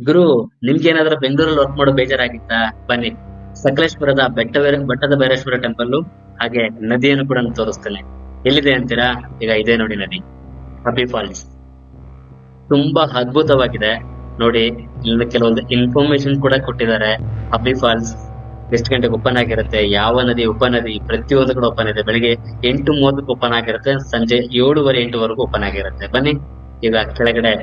ಗುರು, ನಿಮ್ಗೇನಾದ್ರೂ ಬೆಂಗಳೂರಲ್ಲಿ ವರ್ಕ್ ಮಾಡೋ ಬೇಜಾರಾಗಿತ್ತಾ? ಬನ್ನಿ, ಸಕಲೇಶ್ಪುರದ ಬೆಟ್ಟದ ಭೈರೇಶ್ವರ ಟೆಂಪಲ್ ಹಾಗೆ ನದಿಯನ್ನು ಕೂಡ ನಾನು ತೋರಿಸ್ತೇನೆ. ಎಲ್ಲಿದೆ ಅಂತೀರಾ? ಈಗ ಇದೆ ನೋಡಿ ನದಿ, ಕಬ್ಬಿ ಫಾಲ್ಸ್. ತುಂಬಾ ಅದ್ಭುತವಾಗಿದೆ ನೋಡಿ. ಇಲ್ಲಿ ಕೆಲವೊಂದು ಇನ್ಫಾರ್ಮೇಶನ್ ಕೂಡ ಕೊಟ್ಟಿದ್ದಾರೆ. ಕಬ್ಬಿ ಫಾಲ್ಸ್ ಎಷ್ಟು ಗಂಟೆಗೆ ಓಪನ್ ಆಗಿರುತ್ತೆ, ಯಾವ ನದಿ ಉಪನದಿ, ಪ್ರತಿಯೊಂದು ಕೂಡ ಓಪನ್ ಇದೆ. ಬೆಳಿಗ್ಗೆ 8:30 ಓಪನ್ ಆಗಿರುತ್ತೆ, ಸಂಜೆ 7:30 8ವರೆಗೂ ಓಪನ್ ಆಗಿರುತ್ತೆ. ಬನ್ನಿ, ಈಗ ಕೆಳಗಡೆ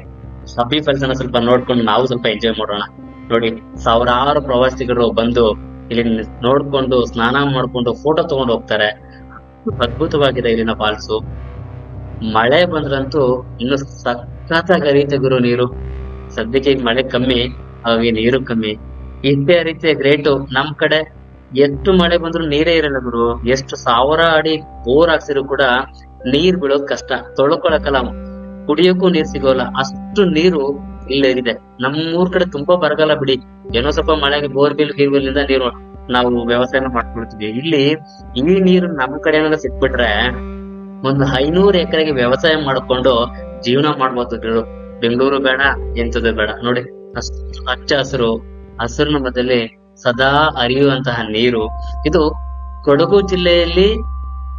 ಕಬ್ಬಿ ಫಾಲ್ಸ್ ಅನ್ನ ಸ್ವಲ್ಪ ನೋಡ್ಕೊಂಡು ನಾವು ಸ್ವಲ್ಪ ಎಂಜಾಯ್ ಮಾಡೋಣ. ನೋಡಿ, ಸಾವಿರಾರು ಪ್ರವಾಸಿಗರು ಬಂದು ಇಲ್ಲಿ ನೋಡ್ಕೊಂಡು ಸ್ನಾನ ಮಾಡ್ಕೊಂಡು ಫೋಟೋ ತಗೊಂಡು ಹೋಗ್ತಾರೆ. ಅದ್ಭುತವಾಗಿದೆ ಇಲ್ಲಿನ ಫಾಲ್ಸು. ಮಳೆ ಬಂದ್ರಂತೂ ಇನ್ನು ಸಖತ್ತಾಗಿ ಹರಿಯುತ್ತೆ ಗುರು ನೀರು. ಸದ್ಯಕ್ಕೆ ಈಗ ಮಳೆ ಕಮ್ಮಿ, ಹಾಗಾಗಿ ನೀರು ಕಮ್ಮಿ. ಇಷ್ಟೇ ಹರಿಯುತ್ತೆ ಗ್ರೇಟು. ನಮ್ ಕಡೆ ಎಷ್ಟು ಮಳೆ ಬಂದ್ರು ನೀರೇ ಇರಲ್ಲ ಗುರು. ಎಷ್ಟು ಸಾವಿರ ಅಡಿ ಬೋರ್ ಹಾಕ್ಸಿದ್ರು ಕೂಡ ನೀರ್ ಬೀಳೋದ್ ಕಷ್ಟ, ತೊಳ್ಕೊಳಕಲ್ಲ, ಕುಡಿಯೋಕ್ಕೂ ನೀರ್ ಸಿಗೋಲ್ಲ, ಅಷ್ಟು ನೀರು ಇಲ್ಲೇ ಇದೆ. ನಮ್ಮೂರ್ ಕಡೆ ತುಂಬಾ ಬರಗಾಲ ಬಿಡಿ. ಏನೋ ಸ್ವಲ್ಪ ಮಳೆಗೆ ಬೋರ್ವೆಲ್ ಗೀರ್ವೆಲ್ ಇಂದ ನೀರು ನಾವು ವ್ಯವಸಾಯ ಮಾಡ್ಕೊಳ್ತಿದ್ವಿ. ಇಲ್ಲಿ ಈ ನೀರು ನಮ್ ಕಡೆ ಏನಾದ್ರು ಸಿಕ್ಬಿಟ್ರೆ ಒಂದು 500 ಎಕರೆಗೆ ವ್ಯವಸಾಯ ಮಾಡ್ಕೊಂಡು ಜೀವನ ಮಾಡ್ಬೋದು ಗುರು. ಬೆಂಗಳೂರು ಬೇಡ, ಎಂತದು ಬೇಡ. ನೋಡಿ, ಅಷ್ಟು ಹಚ್ಚ ಹಸಿರು, ಹಸಿರಿನ ಮಧ್ಯದಲ್ಲಿ ಸದಾ ಹರಿಯುವಂತಹ ನೀರು. ಇದು ಕೊಡಗು ಜಿಲ್ಲೆಯಲ್ಲಿ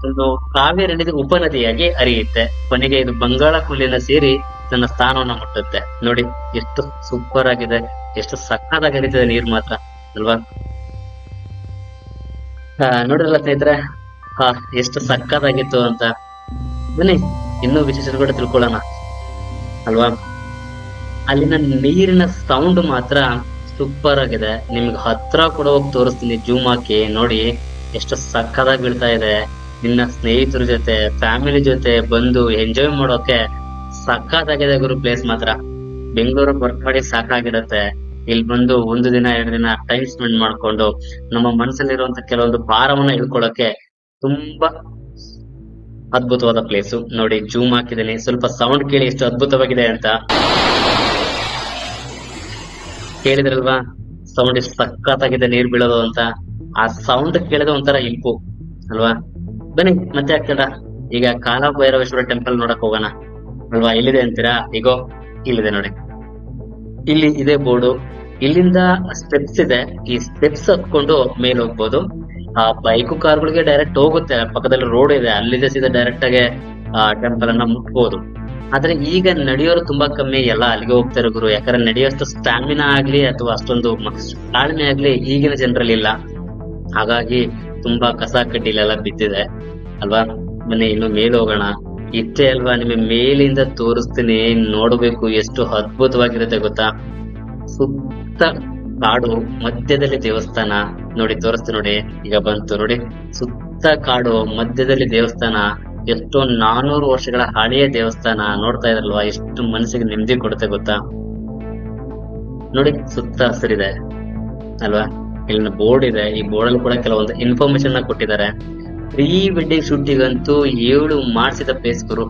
ಒಂದು ಕಾವೇರಿ ನದಿ ಉಪನದಿಯಾಗಿ ಹರಿಯುತ್ತೆ. ಕೊನೆಗೆ ಇದು ಬಂಗಾಳ ಕೊಲ್ಲಿನ ಸೇರಿ ತನ್ನ ಸ್ಥಾನವನ್ನ ಮುಟ್ಟುತ್ತೆ. ನೋಡಿ, ಎಷ್ಟು ಸೂಪರ್ ಆಗಿದೆ, ಎಷ್ಟು ಸಕ್ಕತ್ತಾಗಿ ಹರಿತದೆ ನೀರು ಮಾತ್ರ, ಅಲ್ವಾ? ನೋಡ್ರಲ್ಲ ಸ್ನೇಹಿತರೆ, ಎಷ್ಟು ಸಕ್ಕತ್ತಾಗಿತ್ತು ಅಂತ. ಬನ್ನಿ, ಇನ್ನೂ ವಿಶೇಷ ಕೂಡ ತಿಳ್ಕೊಳ್ಳೋಣ, ಅಲ್ವಾ? ಅಲ್ಲಿನ ನೀರಿನ ಸೌಂಡ್ ಮಾತ್ರ ಸೂಪರ್ ಆಗಿದೆ. ನಿಮ್ಗೆ ಹತ್ರ ಕೂಡ ಹೋಗಿ ತೋರಿಸ್ತೀನಿ, ಜೂಮ್ ಹಾಕಿ ನೋಡಿ ಎಷ್ಟು ಸಕ್ಕತ್ತಾಗಿ ಬೀಳ್ತಾ ಇದೆ. ನಿನ್ನ ಸ್ನೇಹಿತರ ಜೊತೆ, ಫ್ಯಾಮಿಲಿ ಜೊತೆ ಬಂದು ಎಂಜಾಯ್ ಮಾಡೋಕೆ ಸಕ್ಕತ್ತಾಗಿದೆ ಗುರು. ಪ್ಲೇಸ್ ಮಾತ್ರ ಬೆಂಗಳೂರು ವರ್ಕ್ ಮಾಡಿ ಸಾಕಾಗಿರತ್ತೆ. ಇಲ್ಲಿ ಬಂದು 1 ದಿನ 2 ದಿನ ಟೈಮ್ ಸ್ಪೆಂಡ್ ಮಾಡ್ಕೊಂಡು ನಮ್ಮ ಮನಸ್ಸಲ್ಲಿರುವಂತ ಕೆಲವೊಂದು ಭಾರವನ್ನ ಇಳ್ಕೊಳಕ್ಕೆ ತುಂಬಾ ಅದ್ಭುತವಾದ ಪ್ಲೇಸು. ನೋಡಿ, ಜೂಮ್ ಹಾಕಿದ್ದೀನಿ, ಸ್ವಲ್ಪ ಸೌಂಡ್ ಕೇಳಿ ಎಷ್ಟು ಅದ್ಭುತವಾಗಿದೆ ಅಂತ. ಕೇಳಿದ್ರಲ್ವಾ ಸೌಂಡ್ ಎಷ್ಟು ಸಖತ್ತಾಗಿದೆ ನೀರ್ ಬೀಳೋದು ಅಂತ? ಆ ಸೌಂಡ್ ಕೇಳಿದ ಒಂಥರ ಇಂಪು, ಅಲ್ವಾ? ಬನ್ನಿ, ಮತ್ತೆ ಆಗ್ತದ ಈಗ ಕಾಲಭೈರವೇಶ್ವರ ಟೆಂಪಲ್ ನೋಡಕ್ ಹೋಗೋಣ, ಅಲ್ವಾ? ಎಲ್ಲಿದೆ ಅಂತೀರಾ? ಈಗೋ ಇಲ್ಲಿದೆ ನೋಡಿ, ಇಲ್ಲಿ ಇದೆ ಬೋರ್ಡು. ಇಲ್ಲಿಂದ ಸ್ಟೆಪ್ಸ್ ಇದೆ, ಈ ಸ್ಟೆಪ್ಸ್ ಹತ್ಕೊಂಡು ಮೇಲೆ ಹೋಗ್ಬೋದು. ಆ ಬೈಕು ಕಾರ್ಗಳಿಗೆ ಡೈರೆಕ್ಟ್ ಹೋಗುತ್ತೆ, ಪಕ್ಕದಲ್ಲಿ ರೋಡ್ ಇದೆ, ಅಲ್ಲಿದೆ ಸೀದಾ ಡೈರೆಕ್ಟ್ ಆಗಿ ಟೆಂಪಲ್ ಅನ್ನ ಮುಟ್ಬೋದು. ಆದ್ರೆ ಈಗ ನಡೆಯೋರು ತುಂಬಾ ಕಮ್ಮಿ, ಎಲ್ಲ ಅಲ್ಲಿಗೆ ಹೋಗ್ತಾರೆ ಗುರು. ಯಾಕಂದ್ರೆ ನಡೆಯೋಷ್ಟು ಸ್ಟಾಮಿನಾ ಆಗ್ಲಿ ಅಥವಾ ಅಷ್ಟೊಂದು ತಾಳ್ಮೆ ಆಗ್ಲಿ ಈಗಿನ ಜನರಲ್ಲಿ ಇಲ್ಲ. ಹಾಗಾಗಿ ತುಂಬಾ ಕಸ ಕಡ್ಡಿಲೆಲ್ಲ ಬಿದ್ದಿದೆ, ಅಲ್ವಾ? ಬನ್ನಿ, ಇನ್ನು ಮೇಲೆ ಹೋಗೋಣ. ಇಷ್ಟೇ ಅಲ್ವಾ, ನಿಮಗೆ ಮೇಲಿಂದ ತೋರಿಸ್ತೀನಿ, ನೋಡ್ಬೇಕು ಎಷ್ಟು ಅದ್ಭುತವಾಗಿರುತ್ತೆ ಗೊತ್ತಾ. ಸುತ್ತ ಕಾಡು, ಮಧ್ಯದಲ್ಲಿ ದೇವಸ್ಥಾನ. ನೋಡಿ, ತೋರಿಸ್ತೀನಿ ನೋಡಿ, ಈಗ ಬಂತು ನೋಡಿ. ಸುತ್ತ ಕಾಡು, ಮಧ್ಯದಲ್ಲಿ ದೇವಸ್ಥಾನ. ಎಷ್ಟೋ 400 ವರ್ಷಗಳ ಹಳೆಯ ದೇವಸ್ಥಾನ. ನೋಡ್ತಾ ಇದ್ರಲ್ವಾ, ಎಷ್ಟು ಮನಸ್ಸಿಗೆ ನೆಮ್ಮದಿ ಕೊಡುತ್ತೆ ಗೊತ್ತಾ. ನೋಡಿ, ಸುತ್ತ ಹಸಿರಿದೆ, ಅಲ್ವಾ? ಇಲ್ಲಿನ ಬೋರ್ಡ್ ಇದೆ, ಈ ಬೋರ್ಡ್ ಅಲ್ಲಿ ಕೂಡ ಕೆಲವೊಂದು ಇನ್ಫಾರ್ಮೇಶನ್ ಕೊಟ್ಟಿದ್ದಾರೆ. ಪ್ರೀ ವೆಡ್ಡಿಂಗ್ ಶೂಟಿಗಂತೂ 7 ಮಾಡಿಸಿದ ಪ್ಲೇಸ್ ಗುರು.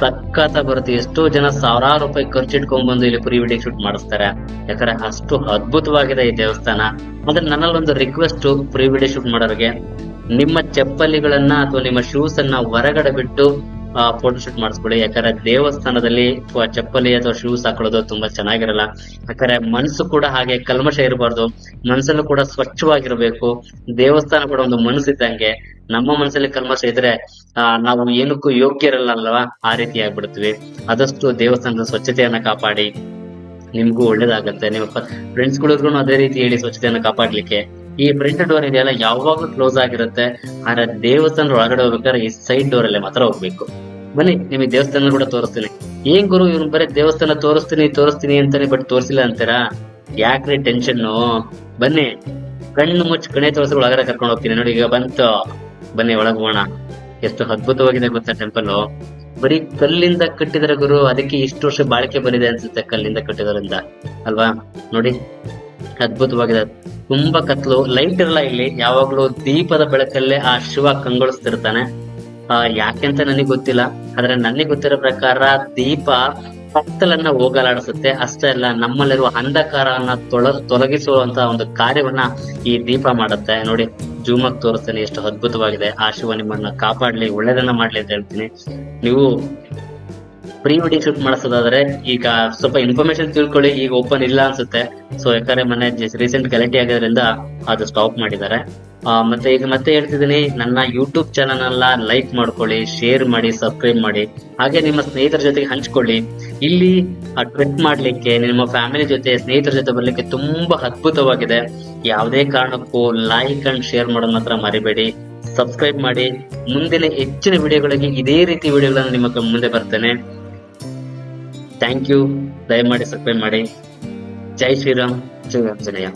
ಸಖತ್ತ ಬರುತ್ತೆ. ಎಷ್ಟೋ ಜನ ಸಾವಿರಾರು ರೂಪಾಯಿ ಖರ್ಚಿಟ್ಕೊಂಡ್ ಬಂದು ಇಲ್ಲಿ ಪ್ರೀ ವೆಡ್ಡಿಂಗ್ ಶೂಟ್ ಮಾಡಿಸ್ತಾರೆ. ಯಾಕಂದ್ರೆ ಅಷ್ಟು ಅದ್ಭುತವಾಗಿದೆ ಈ ದೇವಸ್ಥಾನ. ಅಂದ್ರೆ ನನ್ನಲ್ಲಿ ಒಂದು ರಿಕ್ವೆಸ್ಟ್, ಪ್ರೀ ವೆಡ್ಡಿಂಗ್ ಶೂಟ್ ಮಾಡೋರಿಗೆ, ನಿಮ್ಮ ಚಪ್ಪಲಿಗಳನ್ನ ಅಥವಾ ನಿಮ್ಮ ಶೂಸ್ ಅನ್ನ ಹೊರಗಡೆ ಬಿಟ್ಟು ಫೋಟೋ ಶೂಟ್ ಮಾಡಿಸ್ಕೊಳ್ಳಿ. ಯಾಕಂದ್ರೆ ದೇವಸ್ಥಾನದಲ್ಲಿ ಚಪ್ಪಲಿ ಅಥವಾ ಶೂಸ್ ಹಾಕೊಳ್ಳೋದು ತುಂಬಾ ಚೆನ್ನಾಗಿರಲ್ಲ. ಯಾಕಂದ್ರೆ ಮನಸ್ಸು ಕೂಡ ಹಾಗೆ ಕಲ್ಮಶ ಇರಬಾರ್ದು, ಮನಸ್ಸಲ್ಲೂ ಕೂಡ ಸ್ವಚ್ಛವಾಗಿರ್ಬೇಕು. ದೇವಸ್ಥಾನ ಕೂಡ ಒಂದು ಮನಸ್ಸಿದ್ದಂಗೆ. ನಮ್ಮ ಮನಸ್ಸಲ್ಲಿ ಕಲ್ಮಶ ಇದ್ರೆ ನಾವು ಏನಕ್ಕೂ ಯೋಗ್ಯರಲ್ಲ, ಅಲ್ವಾ? ಆ ರೀತಿ ಆಗ್ಬಿಡ್ತೀವಿ. ಆದಷ್ಟು ದೇವಸ್ಥಾನದ ಸ್ವಚ್ಛತೆಯನ್ನ ಕಾಪಾಡಿ, ನಿಮ್ಗೂ ಒಳ್ಳೇದಾಗತ್ತೆ. ನಿಮ್ಮ ಫ್ರೆಂಡ್ಸ್ ಗಳಿಗೂ ಅದೇ ರೀತಿ ಹೇಳಿ ಸ್ವಚ್ಛತೆಯನ್ನ ಕಾಪಾಡ್ಲಿಕ್ಕೆ. ಈ ಫ್ರಂಟ್ ಡೋರ್ ಇದೆಯಲ್ಲ, ಯಾವಾಗ್ಲೂ ಕ್ಲೋಸ್ ಆಗಿರುತ್ತೆ. ಆದ್ರೆ ದೇವಸ್ಥಾನದ ಒಳಗಡೆ ಹೋಗ್ಬೇಕಾದ್ರೆ ಈ ಸೈಡ್ ಡೋರ್ ಅಲ್ಲೇ ಮಾತ್ರ ಹೋಗ್ಬೇಕು. ಬನ್ನಿ, ನಿಮಗೆ ದೇವಸ್ಥಾನ ಕೂಡ ತೋರಿಸ್ತೀನಿ. ಏನ್ ಗುರು, ಇವ್ನು ಬರೀ ದೇವಸ್ಥಾನ ತೋರಿಸ್ತೀನಿ ಅಂತಾನೆ, ಬಟ್ ತೋರಿಸಿಲ್ಲ ಅಂತೀರಾ? ಯಾಕ್ರಿ ಟೆನ್ಷನ್ನು? ಬನ್ನಿ, ಕಣ್ಣು ಮುಚ್ಚಿ ಕಣೆ ತೋರಿಸಿ ಒಳಗಡೆ ಕರ್ಕೊಂಡು ಹೋಗ್ತೀನಿ. ನೋಡಿ, ಈಗ ಬಂತು, ಬನ್ನಿ ಒಳಗ್ ಹೋಗೋಣ. ಎಷ್ಟು ಅದ್ಭುತವಾಗಿದೆ ಗೊತ್ತಾ ಟೆಂಪಲ್. ಬರೀ ಕಲ್ಲಿಂದ ಕಟ್ಟಿದರೆ ಗುರು, ಅದಕ್ಕೆ ಇಷ್ಟು ವರ್ಷ ಬಾಳಿಕೆ ಬಂದಿದೆ ಅನ್ಸುತ್ತೆ, ಕಲ್ಲಿಂದ ಕಟ್ಟಿದ್ರಿಂದ, ಅಲ್ವಾ? ನೋಡಿ, ಅದ್ಭುತವಾಗಿದೆ. ತುಂಬಾ ಕತ್ಲು, ಲೈಟ್ ಇರಲ್ಲ ಇಲ್ಲಿ. ಯಾವಾಗ್ಲೂ ದೀಪದ ಬೆಳಕಲ್ಲೇ ಆ ಶಿವ ಕಂಗೊಳಿಸ್ತಿರ್ತಾನೆ. ಯಾಕೆಂತ ನನಗೆ ಗೊತ್ತಿಲ್ಲ, ಆದ್ರೆ ನನಗೆ ಗೊತ್ತಿರೋ ಪ್ರಕಾರ ದೀಪ ಕತ್ತಲನ್ನ ಹೋಗಲಾಡಿಸುತ್ತೆ. ಅಷ್ಟೇ ಅಲ್ಲ, ನಮ್ಮಲ್ಲಿರುವ ಅಂಧಕಾರವನ್ನ ತೊಲಗಿಸುವಂತ ಒಂದು ಕಾರ್ಯವನ್ನ ಈ ದೀಪ ಮಾಡುತ್ತೆ. ನೋಡಿ, ಜೂಮಾಗಿ ತೋರಿಸ್ತಾನೆ, ಎಷ್ಟು ಅದ್ಭುತವಾಗಿದೆ. ಆ ಶಿವ ನಿಮ್ಮನ್ನ ಕಾಪಾಡ್ಲಿ, ಒಳ್ಳೇದನ್ನ ಮಾಡ್ಲಿ ಅಂತ ಹೇಳ್ತೀನಿ. ನೀವು ಪ್ರೀ ವೆಡ್ಡಿಂಗ್ ಶೂಟ್ ಮಾಡಿಸೋದಾದ್ರೆ ಈಗ ಸ್ವಲ್ಪ ಇನ್ಫಾರ್ಮೇಶನ್ ತಿಳ್ಕೊಳ್ಳಿ, ಈಗ ಓಪನ್ ಇಲ್ಲ ಅನ್ಸುತ್ತೆ. ಸೊ ಯಾಕಂದ್ರೆ ಮೊನ್ನೆ ರೀಸೆಂಟ್ ಗಲಾಟೆ ಆಗಿರೋದ್ರಿಂದ ಅದು ಸ್ಟಾಪ್ ಮಾಡಿದ್ದಾರೆ. ಮತ್ತೆ ಈಗ ಮತ್ತೆ ಹೇಳ್ತಿದ್ದೀನಿ, ನನ್ನ ಯೂಟ್ಯೂಬ್ ಚಾನಲ್ ಅನ್ನ ಲೈಕ್ ಮಾಡ್ಕೊಳ್ಳಿ, ಶೇರ್ ಮಾಡಿ, ಸಬ್ಸ್ಕ್ರೈಬ್ ಮಾಡಿ, ಹಾಗೆ ನಿಮ್ಮ ಸ್ನೇಹಿತರ ಜೊತೆಗೆ ಹಂಚ್ಕೊಳ್ಳಿ. ಇಲ್ಲಿ ಟ್ರೆಕ್ ಮಾಡ್ಲಿಕ್ಕೆ, ನಿಮ್ಮ ಫ್ಯಾಮಿಲಿ ಜೊತೆ, ಸ್ನೇಹಿತರ ಜೊತೆ ಬರ್ಲಿಕ್ಕೆ ತುಂಬಾ ಅದ್ಭುತವಾಗಿದೆ. ಯಾವುದೇ ಕಾರಣಕ್ಕೂ ಲೈಕ್ ಅಂಡ್ ಶೇರ್ ಮಾಡೋದ್ ಮಾತ್ರ ಮರಿಬೇಡಿ. ಸಬ್ಸ್ಕ್ರೈಬ್ ಮಾಡಿ. ಮುಂದಿನ ಹೆಚ್ಚಿನ ವಿಡಿಯೋಗಳಿಗೆ ಇದೇ ರೀತಿ ವಿಡಿಯೋಗಳನ್ನ ನಿಮ್ಮ ಮುಂದೆ ಬರ್ತೇನೆ. Thank you. ದಯಮಾಡಿ ಸಬ್ಸ್ಕ್ರೈಬ್ ಮಾಡಿ. ಜೈ ಶ್ರೀರಾಮ್, ಜೈ ಆಂಜನೇಯ.